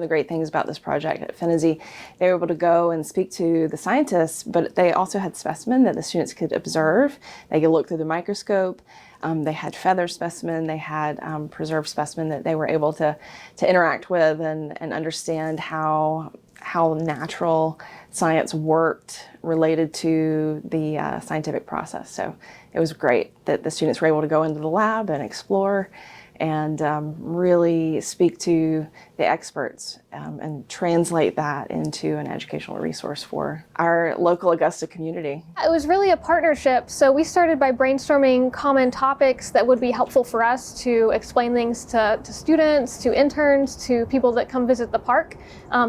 the great things about this project at Phinizy. They were able to go and speak to the scientists, but they also had specimen that the students could observe. They could look through the microscope. They had feather specimen, they had preserved specimen that they were able to interact with and understand how natural science worked related to the scientific process. So it was great that the students were able to go into the lab and explore and really speak to the experts and translate that into an educational resource for our local Augusta community. It was really a partnership. So we started by brainstorming common topics that would be helpful for us to explain things to students, to interns, to people that come visit the park.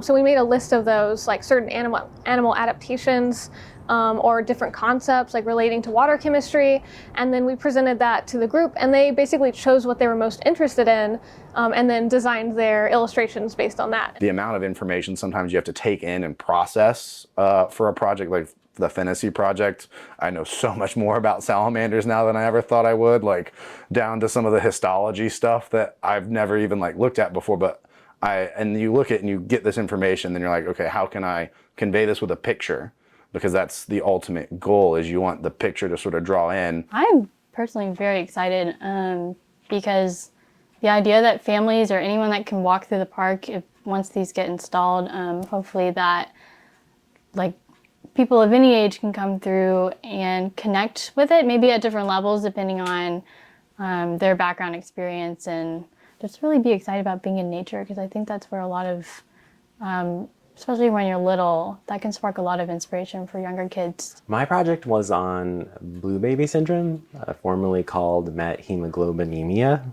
So we made a list of those, like certain animal adaptations, or different concepts like relating to water chemistry, and then we presented that to the group and they basically chose what they were most interested in and then designed their illustrations based on that. The amount of information sometimes you have to take in and process for a project like the Phinizy project. I know so much more about salamanders now than I ever thought I would, like down to some of the histology stuff that I've never even like looked at before. But and you look at it and you get this information, then you're like, okay, how can I convey this with a picture? Because that's the ultimate goal, is you want the picture to sort of draw in. I'm personally very excited because the idea that families or anyone that can walk through the park, once these get installed, hopefully that like people of any age can come through and connect with it, maybe at different levels depending on their background experience, and just really be excited about being in nature, because I think that's where a lot of especially when you're little, that can spark a lot of inspiration for younger kids. My project was on blue baby syndrome, formerly called methemoglobinemia.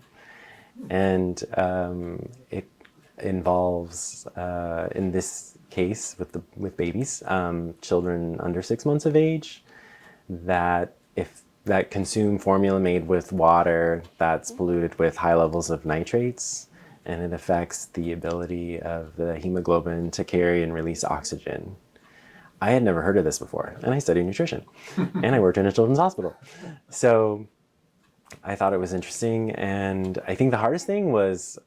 And it involves, in this case with babies, children under 6 months of age that consume formula made with water that's polluted with high levels of nitrates, and it affects the ability of the hemoglobin to carry and release oxygen. I had never heard of this before, and I studied nutrition, and I worked in a children's hospital. So I thought it was interesting, and I think the hardest thing was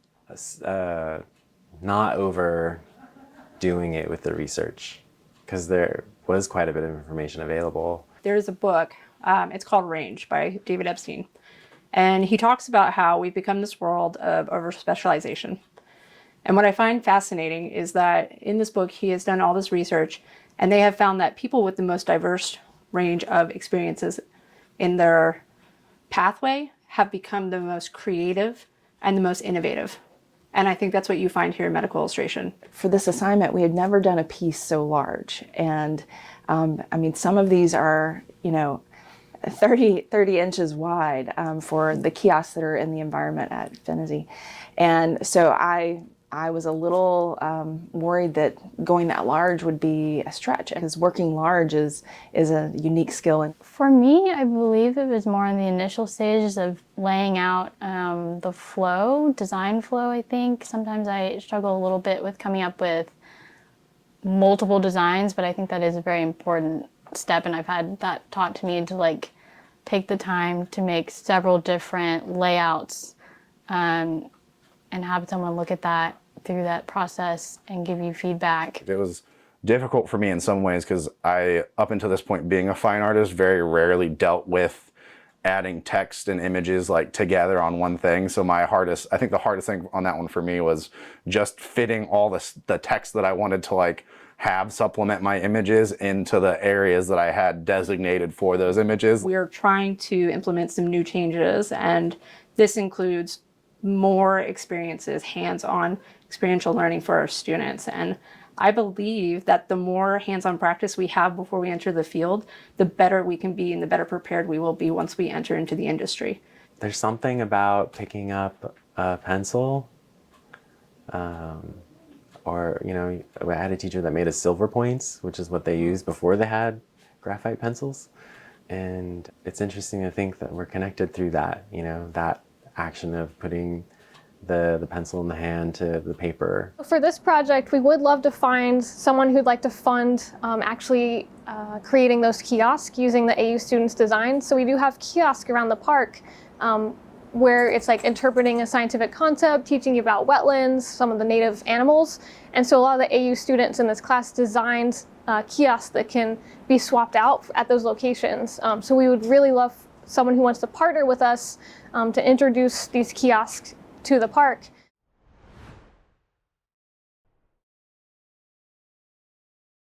not overdoing it with the research, because there was quite a bit of information available. There's a book, it's called Range by David Epstein. And he talks about how we've become this world of over-specialization. And what I find fascinating is that in this book, he has done all this research, and they have found that people with the most diverse range of experiences in their pathway have become the most creative and the most innovative. And I think that's what you find here in medical illustration. For this assignment, we had never done a piece so large. And I mean, some of these are, 30 inches wide for the kiosks that are in the environment at Phinizy. And so I was a little worried that going that large would be a stretch, because working large is a unique skill. For me, I believe it was more in the initial stages of laying out the flow, design flow, I think. Sometimes I struggle a little bit with coming up with multiple designs, but I think that is a very important step, and I've had that taught to me to take the time to make several different layouts and have someone look at that through that process and give you feedback. It was difficult for me in some ways because I, up until this point being a fine artist, very rarely dealt with adding text and images together on one thing. So I think the hardest thing on that one for me was just fitting all the text that I wanted to have supplement my images into the areas that I had designated for those images. We are trying to implement some new changes, and this includes more experiences, hands-on experiential learning for our students. And I believe that the more hands-on practice we have before we enter the field, the better we can be and the better prepared we will be once we enter into the industry. There's something about picking up a pencil, or, I had a teacher that made us silver points, which is what they used before they had graphite pencils. And it's interesting to think that we're connected through that, that action of putting the pencil in the hand to the paper. For this project, we would love to find someone who'd like to fund actually creating those kiosks using the AU students' designs. So we do have kiosks around the park where it's like interpreting a scientific concept, teaching you about wetlands, some of the native animals. And so a lot of the AU students in this class designed kiosks that can be swapped out at those locations. So we would really love someone who wants to partner with us to introduce these kiosks to the park.